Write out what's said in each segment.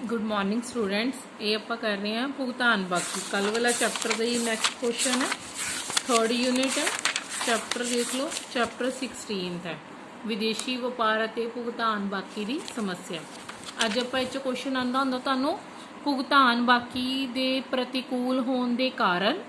Good morning students. ये आप कर रहे हैं भुगतान बाकी। कल वाला चैप्टर का ही नैक्सट क्वेश्चन है, थर्ड यूनिट है। चैप्टर देख लो, चैप्टर 16 है विदेशी व्यापार ਅਤੇ भुगतान बाकी की समस्या। अज आप क्वेश्चन आंदा हुंदा तुहानूं भुगतान बाकी दे प्रतिकूल होने के कारण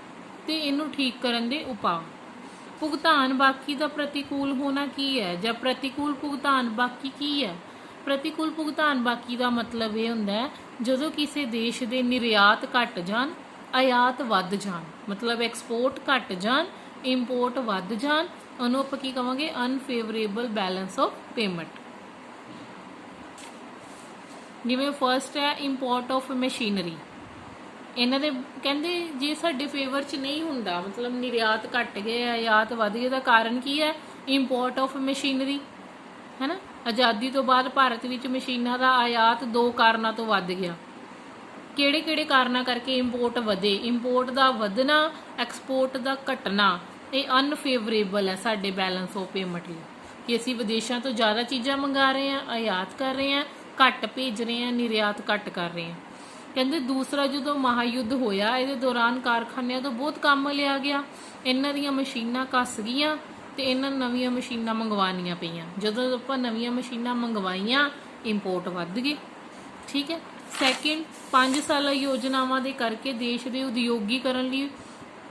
ते इनू ठीक करन दे उपाय। भुगतान बाकी का प्रतिकूल होना की है या प्रतिकूल भुगतान बाकी की है। प्रतिकूल भुगतान बाकी का मतलब ये होंदा है ਜਦੋਂ किसी देश के निर्यात घट जान आयात वध जान, मतलब एक्सपोर्ट घट जान इंपोर्ट वध जान, उन्होंने आप की कहांगे अनफेवरेबल बैलेंस ऑफ पेमेंट। जिवें फर्स्ट है इंपोर्ट ऑफ मशीनरी। इन्हां दे कहंदे जे साडे फेवर च नहीं हुंदा, मतलब निर्यात घट गए आयात वध गए, दा कारण की है इंपोर्ट ऑफ मशीनरी है ना। आज़ादी तो बाद भारत विच मशीनां दा आयात दो कारणों तो वध गया। किहड़े किहड़े कारणों करके इंपोर्ट वधे? इंपोर्ट का वधना, एक्सपोर्ट का घटना, ये अनफेवरेबल है साडे बैलेंस ऑफ पेमेंट लई कि असीं विदेशों तो ज़्यादा चीज़ां मंगा रहे हैं, आयात कर रहे हैं, घट भेज रहे हैं, निर्यात घट कर रहे हैं। कहते दूसरा जो महायुद्ध होया ये दौरान कारखानियां तो बहुत काम लिया गया, इन्हां दीयां मशीनां घस गईयां तो इन्हां नवीं मशीनां मंगवानियां पईयां। जदों आपां नवीं मशीनां मंगवाइयां इंपोर्ट वध गए। ठीक है। सैकेंड 5 साला योजनावां दे करके देश के उद्योगीकरण लई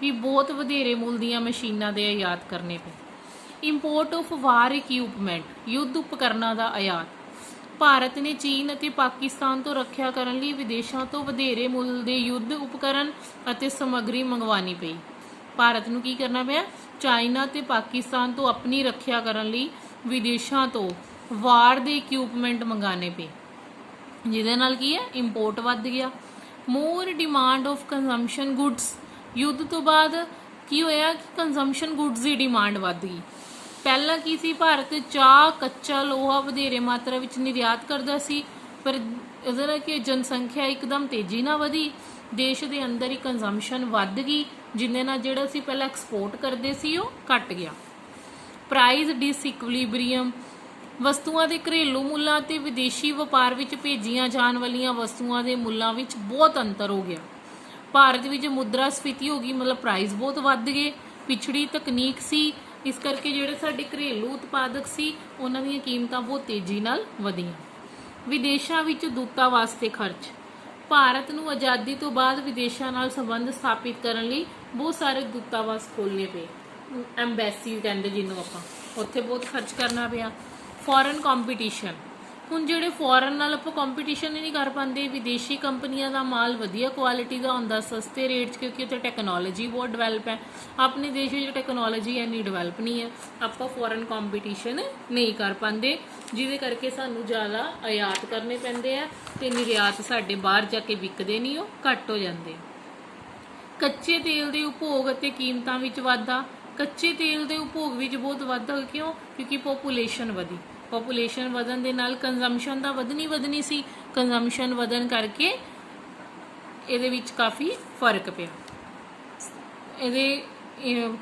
भी बहुत वधेरे मुल दीयां मशीनां दे आयात करने पे। इंपोर्ट ऑफ वार इक्विपमेंट, युद्ध उपकरणों का आयात। भारत ने चीन और पाकिस्तान तो रक्षा करने लई विदेशों तो वधेरे मुल के युद्ध उपकरण और समग्री मंगवानी पई। भारत नूं की करना पिया? चाइना ते पाकिस्तान तो अपनी रक्षा करने लई विदेशों तो वार दे इक्विपमेंट मंगाने पे, जिहदे नाल की है इंपोर्ट वध गया। More demand of consumption goods. युद्ध तो बाद की होया कि कंजम्पशन गुड्स की डिमांड वध गई। पहला की सी, भारत चाह कच्चा लोहा वधेरे मात्रा विच निर्यात करदा सी, पर इहदे नाल कि जनसंख्या एकदम तेजी नाल वधी, देश के अंदर ही कंजम्पशन वध गई, जिहदे नाल जिहड़ा सी पहला एक्सपोर्ट करदे सी ओह घट गया। Price disequilibrium. वस्तुओं के घरेलू मुल्लां ते विदेशी व्यापार विच भेजियां जाण वालियां वस्तुओं के मुल्लां विच बहुत अंतर हो गया। भारत विच मुद्रास्फीति हो गई, मतलब प्राइस बहुत वध गए। पिछड़ी तकनीक सी, इस करके जिहड़े साडे घरेलू उत्पादक सी उन्हां दीयां कीमतां बहुत तेजी नाल वधियां। विदेशों विच दूतावास ते खर्च। भारत नूं आज़ादी तो बाद विदेशों नाल संबंध स्थापित करने लई बहुत सारे दूतावास खोलने पे, एम्बैसी कहंदे जिन्हों आपां, उत्थे बहुत खर्च करना पिया। फॉरन कॉम्पीटिशन। हुण जिहड़े फॉरन नाल आपां कॉम्पीटिशन ही नहीं कर पाते, विदेशी कंपनियां दा माल वधिया क्वालिटी का हुंदा सस्ते रेट 'च, क्योंकि उत्थे टैक्नोलॉजी बहुत डिवेलप है। अपने देश में टैक्नोलॉजी इन्नी डिवेलप नहीं है, आपां फॉरन कॉम्पीटिशन नहीं कर पाते, जिहदे करके सानूं ज़्यादा आयात करने पैंदे आ ते निर्यात साडे बाहर जाके विकदे नहीं, ओह घट हो जाते। कच्चे तेल के उपभोग और कीमतों में वाधा। कच्चे तेल के उपभोग में बहुत वाधा क्यों? क्योंकि पॉपूलेशन वधी। पॉपूलेशन वधन दे नाल कंजम्पशन तो वधनी सी, कंजम्पशन वधन करके इहदे विच काफ़ी फर्क पिया। इहदे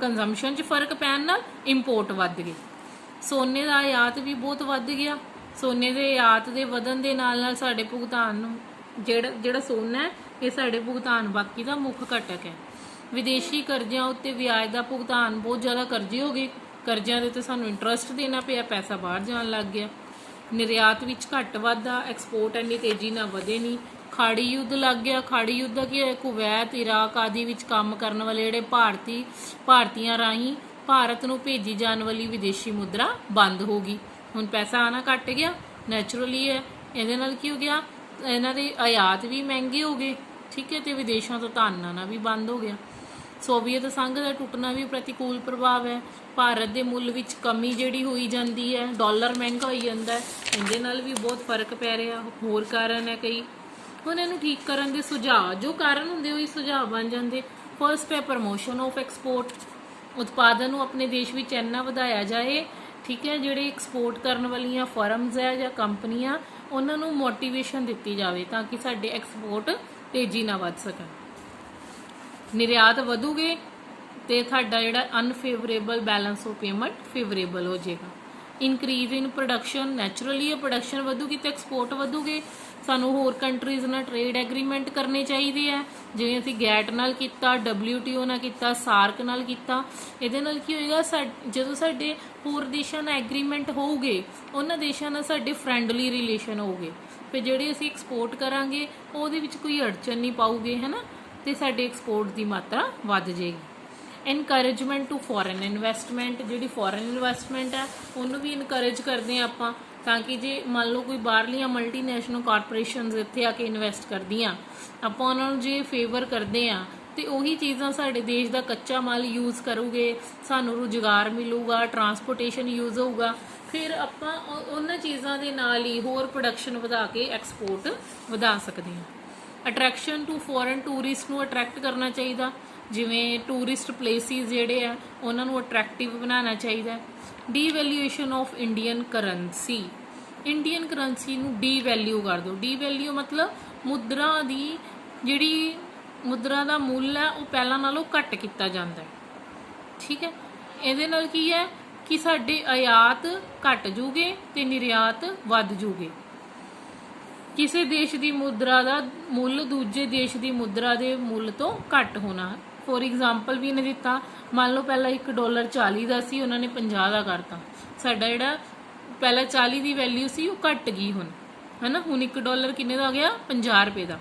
कंजम्पशन च फर्क पैण नाल इंपोर्ट वध गई। सोने का आयात भी बहुत वध गया। सोने के आयात के वधन दे नाल साडे भुगतान जिहड़ा सोना है ये साडे भुगतान बाकी का मुख घटक है। विदेशी कर्जियां उत्ते ब्याज का भुगतान, बहुत ज़्यादा कर्जे हो गए, कर्जियां दे ते सानूं इंटरस्ट देना पिया, पैसा बाहर जान लग गया। निर्यात विच घट वाधा, एक्सपोर्ट इन्नी तेजी नाल वधे नहीं। खाड़ी युद्ध लग गया। खाड़ी युद्ध का की है? कुवैत इराक आदि विच काम करने वाले जिहड़े भारतीयां राहीं भारत नूं भेजी जाने वाली विदेशी मुद्रा बंद हो गई। हुण पैसा आना घट गया, नैचुरली है। इहदे नाल की हो गया? इन्हां दे आयात भी महंगे हो गए। ठीक है। तो विदेशों तो धन आना भी बंद हो गया। सोवियत संघ का टुटना भी प्रतिकूल प्रभाव है। भारत के मुल विच कमी जिहड़ी होई जाती है, डॉलर महंगा हो जाता है, इहदे नाल भी बहुत फर्क पै रहा। होर कारण है कई। हुण इहनूं ठीक करन दे सुझाव, जो कारण हुंदे उही सुझाव बन जाते। फर्स्ट है प्रमोशन ऑफ एक्सपोर्ट। उत्पादन नूं अपने देश विच इन्ना वधाया जाए, ठीक है, जिहड़े एक्सपोर्ट करने वालियां फर्म्स है या कंपनियां, उन्हां नूं मोटिवेशन दित्ती जाए ताकि साडे एक्सपोर्ट तेजी नाल वध सकन। निर्यात वधूगे तो साडा जिहड़ा unfavourable balance of payment favourable हो जाएगा। ਇਨਕਰੀਜ਼ ਇਨ ਪ੍ਰੋਡਕਸ਼ਨ, ਨੈਚੁਰਲੀ ਪ੍ਰੋਡਕਸ਼ਨ ਵਧੂਗੀ ਤੇ ਐਕਸਪੋਰਟ ਵਧੂਗੇ। ਸਾਨੂੰ ਹੋਰ ਕੰਟਰੀਜ਼ ਨਾਲ ਟ੍ਰੇਡ ਐਗਰੀਮੈਂਟ ਕਰਨੇ ਚਾਹੀਦੇ ਆ, ਜਿਵੇਂ ਅਸੀਂ ਗੈਟ ਨਾਲ ਕੀਤਾ, WTO ਨਾਲ ਕੀਤਾ, ਸਾਰਕ ਨਾਲ ਕੀਤਾ। ਇਹਦੇ ਨਾਲ ਕੀ ਹੋਏਗਾ, ਜਦੋਂ ਸਾਡੇ ਹੋਰ ਦੇਸ਼ਾਂ ਨਾਲ ਐਗਰੀਮੈਂਟ ਹੋਊਗੇ, ਉਹਨਾਂ ਦੇਸ਼ਾਂ ਨਾਲ ਸਾਡੇ ਫਰੈਂਡਲੀ ਰਿਲੇਸ਼ਨ ਹੋਊਗੇ, ਫਿਰ ਜਿਹੜੇ ਅਸੀਂ ਐਕਸਪੋਰਟ ਕਰਾਂਗੇ ਉਹਦੇ ਵਿੱਚ ਕੋਈ ਅੜਚਨ ਨਹੀਂ ਪਾਊਗੇ, ਹੈ ਨਾ, ਤੇ ਸਾਡੇ ਐਕਸਪੋਰਟ ਦੀ ਮਾਤਰਾ ਵੱਧ ਜਾਏਗੀ। ਇਨਕਰੇਜਮੈਂਟ ਟੂ ਫੋਰਨ ਇਨਵੈਸਟਮੈਂਟ, ਜਿਹੜੀ ਫੋਰਨ ਇਨਵੈਸਟਮੈਂਟ ਹੈ ਉਹਨੂੰ ਵੀ ਇਨਕਰੇਜ ਕਰਦੇ ਹਾਂ ਆਪਾਂ, ਤਾਂ ਕਿ ਜੇ ਮੰਨ ਲਓ ਕੋਈ ਬਾਹਰਲੀਆਂ ਮਲਟੀਨੈਸ਼ਨਲ ਕਾਰਪੋਰੇਸ਼ਨਸ ਇੱਥੇ ਆ ਕੇ ਇਨਵੈਸਟ ਕਰਦੀਆਂ, ਆਪਾਂ ਉਹਨਾਂ ਨੂੰ ਜੇ ਫੇਵਰ ਕਰਦੇ ਹਾਂ ਤੇ ਉਹੀ ਚੀਜ਼ਾਂ ਸਾਡੇ ਦੇਸ਼ ਦਾ ਕੱਚਾ ਮਾਲ ਯੂਜ਼ ਕਰੂਗੇ, ਸਾਨੂੰ ਰੁਜ਼ਗਾਰ ਮਿਲੂਗਾ, ਟਰਾਂਸਪੋਰਟੇਸ਼ਨ ਯੂਜ਼ ਹੋਊਗਾ, ਫਿਰ ਆਪਾਂ ਉਹਨਾਂ ਚੀਜ਼ਾਂ ਦੇ ਨਾਲ ਹੀ ਹੋਰ ਪ੍ਰੋਡਕਸ਼ਨ ਵਧਾ ਕੇ ਐਕਸਪੋਰਟ ਵਧਾ ਸਕਦੇ ਹਾਂ। ਅਟਰੈਕਸ਼ਨ ਟੂ ਫੋਰਨ ਟੂਰਿਸਟ ਨੂੰ ਅਟਰੈਕਟ ਕਰਨਾ ਚਾਹੀਦਾ, ਜਿਵੇਂ ਟੂਰਿਸਟ ਪਲੇਸਿਸ ਜਿਹੜੇ ਆ ਉਹਨਾਂ ਨੂੰ ਅਟਰੈਕਟਿਵ ਬਣਾਉਣਾ ਚਾਹੀਦਾ। Devaluation of Indian currency, Indian currency ਨੂੰ ਡੀਵੈਲਿਊ ਕਰ ਦਿਓ। ਡੀਵੈਲਿਊ ਮਤਲਬ ਮੁਦਰਾ ਦੀ ਜਿਹੜੀ ਮੁਦਰਾ ਦਾ ਮੁੱਲ ਹੈ ਉਹ ਪਹਿਲਾਂ ਨਾਲੋਂ ਘੱਟ ਕੀਤਾ ਜਾਂਦਾ ਹੈ, ਠੀਕ ਹੈ। ਇਹਦੇ ਨਾਲ ਕੀ ਹੈ ਕਿ ਸਾਡੇ ਆਯਾਤ ਘੱਟ ਜੂਗੇ ਤੇ ਨਿਰਯਾਤ ਵੱਧ ਜੂਗੇ। ਕਿਸੇ ਦੇਸ਼ ਦੀ ਮੁਦਰਾ ਦਾ ਮੁੱਲ ਦੂਜੇ ਦੇਸ਼ ਦੀ ਮੁਦਰਾ ਦੇ ਮੁੱਲ ਤੋਂ ਘੱਟ ਹੋਣਾ। ਫੋਰ ਐਗਜ਼ਾਮਪਲ ਵੀ ਇਹਨੇ ਦਿੱਤਾ, ਮੰਨ ਲਓ ਪਹਿਲਾਂ $1 40 ਦਾ ਸੀ, ਉਹਨਾਂ ਨੇ 50 ਦਾ ਕਰਤਾ। ਸਾਡਾ ਜਿਹੜਾ ਪਹਿਲਾਂ 40 ਦੀ ਵੈਲਿਊ ਸੀ ਉਹ ਘਟ ਗਈ ਹੁਣ, ਹੈ ਨਾ। ਹੁਣ $1 ਕਿੰਨੇ ਦਾ ਹੋ ਗਿਆ, 50 ਰੁਪਏ ਦਾ।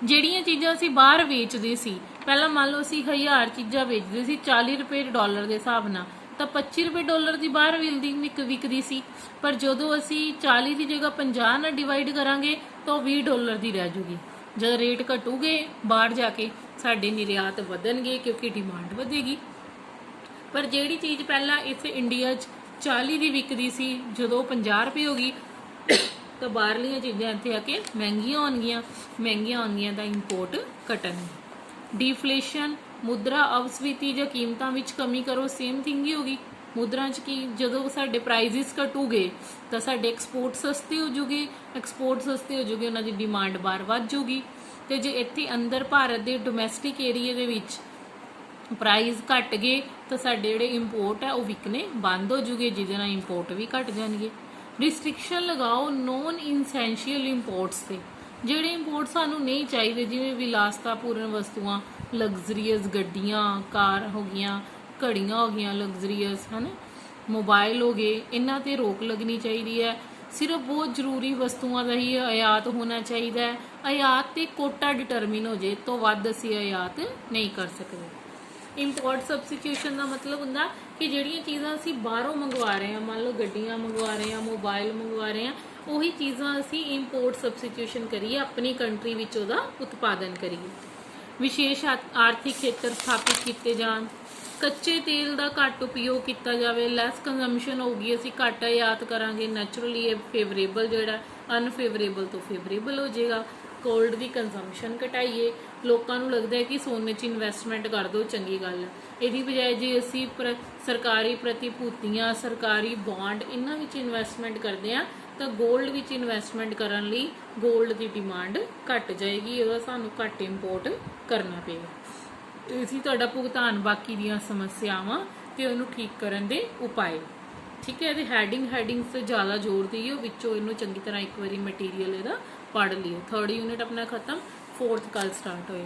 ਜਿਹੜੀਆਂ ਚੀਜ਼ਾਂ ਅਸੀਂ ਬਾਹਰ ਵੇਚਦੇ ਸੀ, ਪਹਿਲਾਂ ਮੰਨ ਲਓ ਅਸੀਂ 1000 ਚੀਜ਼ਾਂ ਵੇਚਦੇ ਸੀ $40 ਡਾਲਰ ਦੇ ਹਿਸਾਬ ਨਾਲ, ਤਾਂ $25 ਦੀ ਬਾਹਰ ਵਿਕਦੀ ਸੀ। ਪਰ ਜਦੋਂ ਅਸੀਂ 40 ਦੀ ਜਗ੍ਹਾ 50 ਨਾਲ ਡਿਵਾਈਡ ਕਰਾਂਗੇ ਤਾਂ ਉਹ $20 ਦੀ ਰਹਿ ਜੂਗੀ। ਜਦ ਰੇਟ ਘਟੂਗੇ ਬਾਹਰ ਜਾ ਕੇ ਸਾਡੇ ਨਿਰਯਾਤ ਵਧਣਗੇ, ਕਿਉਂਕਿ ਡਿਮਾਂਡ ਵਧੇਗੀ। ਪਰ ਜਿਹੜੀ ਚੀਜ਼ ਪਹਿਲਾਂ ਇੱਥੇ ਇੰਡੀਆ 'ਚ 40 ਦੀ ਵਿਕਦੀ ਸੀ, ਜਦੋਂ 50 ਰੁਪਏ ਹੋ ਗਈ ਤਾਂ ਬਾਹਰਲੀਆਂ ਚੀਜ਼ਾਂ ਇੱਥੇ ਆ ਕੇ ਮਹਿੰਗੀਆਂ ਹੋਣਗੀਆਂ ਤਾਂ ਇੰਪੋਰਟ ਘਟਣਗੇ। ਡੀਫਲੇਸ਼ਨ, ਮੁਦਰਾ ਅਵਸਫੀਤੀ ਜਾਂ ਕੀਮਤਾਂ ਵਿੱਚ ਕਮੀ ਕਰੋ, ਸੇਮ ਥਿੰਗ ਹੀ ਹੋਗੀ। ਮੁਦਰਾ 'ਚ ਕੀ, ਜਦੋਂ ਸਾਡੇ ਪ੍ਰਾਈਸਿਸ ਘਟੂਗੇ ਤਾਂ ਸਾਡੇ ਐਕਸਪੋਰਟ ਸਸਤੇ ਹੋ ਜੂਗੇ, ਉਹਨਾਂ ਦੀ ਡਿਮਾਂਡ ਬਾਹਰ ਵੱਧ ਜੂਗੀ। ਤੇ ਜੇ ਇੱਥੇ ਅੰਦਰ ਭਾਰਤ ਦੇ ਡੋਮੈਸਟਿਕ ਏਰੀਏ ਦੇ ਵਿੱਚ ਪ੍ਰਾਈਸ ਘਟ ਗਏ ਤਾਂ ਸਾਡੇ ਜਿਹੜੇ ਇੰਪੋਰਟ ਹੈ ਉਹ ਵਿਕਨੇ ਬੰਦ ਹੋ ਜੂਗੇ, ਜਿਹਦੇ ਨਾਲ ਇੰਪੋਰਟ ਵੀ ਘਟ ਜਾਣਗੇ। ਰਿਸਟ੍ਰਿਕਸ਼ਨ ਲਗਾਓ ਨੋਨ ਇਨਸੈਂਸ਼ੀਅਲ ਇੰਪੋਰਟਸ ਤੇ, ਜਿਹੜੇ ਇੰਪੋਰਟ ਸਾਨੂੰ ਨਹੀਂ ਚਾਹੀਦੇ, ਜਿਵੇਂ ਵਿਲਾਸਤਾਪੂਰਨ ਵਸਤੂਆਂ, ਲਗਜ਼ਰੀਅਸ ਗੱਡੀਆਂ, ਕਾਰ ਹੋ ਗਈਆਂ, ਘੜੀਆਂ ਹੋ ਗਈਆਂ ਲਗਜ਼ਰੀਅਸ, ਹੈ ਨਾ, ਮੋਬਾਈਲ ਹੋ ਗਏ, ਇਹਨਾਂ ਤੇ ਰੋਕ ਲੱਗਣੀ ਚਾਹੀਦੀ ਹੈ। ਸਿਰਫ ਬਹੁਤ ਜ਼ਰੂਰੀ ਵਸਤੂਆਂ ਦਾ ਹੀ ਆਯਾਤ ਹੋਣਾ ਚਾਹੀਦਾ ਹੈ। ਆਯਾਤ ਤੇ ਕੋਟਾ ਡਿਟਰਮਿਨ ਹੋ ਜੇ, ਤੋਂ ਵੱਧ ਅਸੀਂ ਆਯਾਤ ਨਹੀਂ ਕਰ ਸਕਦੇ। ਇੰਪੋਰਟ ਸਬਸਟੀਟਿਊਸ਼ਨ ਦਾ ਮਤਲਬ ਹੁੰਦਾ ਕਿ ਜਿਹੜੀਆਂ ਚੀਜ਼ਾਂ ਅਸੀਂ ਬਾਹਰੋਂ ਮੰਗਵਾ ਰਹੇ ਹਾਂ, ਮੰਨ ਲਓ ਗੱਡੀਆਂ ਮੰਗਵਾ ਰਹੇ ਹਾਂ, ਮੋਬਾਈਲ ਮੰਗਵਾ ਰਹੇ ਹਾਂ, ਉਹੀ ਚੀਜ਼ਾਂ ਅਸੀਂ ਇੰਪੋਰਟ ਸਬਸਟੀਟਿਊਸ਼ਨ ਕਰੀਏ, ਆਪਣੀ ਕੰਟਰੀ ਵਿੱਚ ਉਹਦਾ ਉਤਪਾਦਨ ਕਰੀਏ। ਵਿਸ਼ੇਸ਼ ਆਰਥਿਕ ਖੇਤਰ ਸਥਾਪਿਤ ਕੀਤੇ ਜਾਣ, ਕੱਚੇ ਤੇਲ ਦਾ ਘੱਟ ਉਪਯੋਗ ਕੀਤਾ ਜਾਵੇ, ਲੈਸ ਕੰਜ਼ੰਪਸ਼ਨ ਹੋਊਗੀ, ਅਸੀਂ ਘੱਟ ਆਯਾਤ ਕਰਾਂਗੇ, ਨੈਚੁਰਲੀ ਇਹ ਫੇਵਰੇਬਲ ਜਿਹੜਾ ਅਨਫੇਵਰੇਬਲ ਤੋਂ ਫੇਵਰੇਬਲ ਹੋ ਜਾਏਗਾ। ਗੋਲਡ ਦੀ ਕੰਜ਼ੰਪਸ਼ਨ ਘਟਾਈਏ, ਲੋਕਾਂ ਨੂੰ ਲੱਗਦਾ ਹੈ ਕਿ ਸੋਨੇ 'ਚ ਇਨਵੈਸਟਮੈਂਟ ਕਰ ਦਿਓ, ਚੰਗੀ ਗੱਲ ਹੈ। ਇਹਦੀ ਬਜਾਏ ਜੇ ਅਸੀਂ ਸਰਕਾਰੀ ਪ੍ਰਤੀਭੂਤੀਆਂ, ਸਰਕਾਰੀ ਬੌਂਡ, ਇਹਨਾਂ ਵਿੱਚ ਇਨਵੈਸਟਮੈਂਟ ਕਰਦੇ ਹਾਂ ਤਾਂ ਗੋਲਡ ਵਿੱਚ ਇਨਵੈਸਟਮੈਂਟ ਕਰਨ ਲਈ ਗੋਲਡ ਦੀ ਡਿਮਾਂਡ ਘਟ ਜਾਏਗੀ, ਉਹਦਾ ਸਾਨੂੰ ਘੱਟ ਇੰਪੋਰਟ ਕਰਨਾ ਪਏਗਾ। ਇਸੀ ਤੁਹਾਡਾ ਭੁਗਤਾਨ ਬਾਕੀ ਦੀਆਂ ਸਮੱਸਿਆਵਾਂ ਤੇ ਉਹਨੂੰ ਠੀਕ ਕਰਨ ਦੇ ਉਪਾਏ, ਠੀਕ ਹੈ। ਇਹਦੇ ਹੈਡਿੰਗਸ ਤੇ ਜ਼ਿਆਦਾ ਜ਼ੋਰ ਦੇਈਓ, ਵਿੱਚੋਂ ਇਹਨੂੰ ਚੰਗੀ ਤਰ੍ਹਾਂ ਇੱਕ ਵਾਰੀ ਮਟੀਰੀਅਲ ਇਹਦਾ ਪੜ੍ਹ ਲਿਓ। 3rd ਯੂਨਿਟ ਆਪਣਾ ਖਤਮ, 4th ਕੱਲ ਸਟਾਰਟ ਹੋਏ।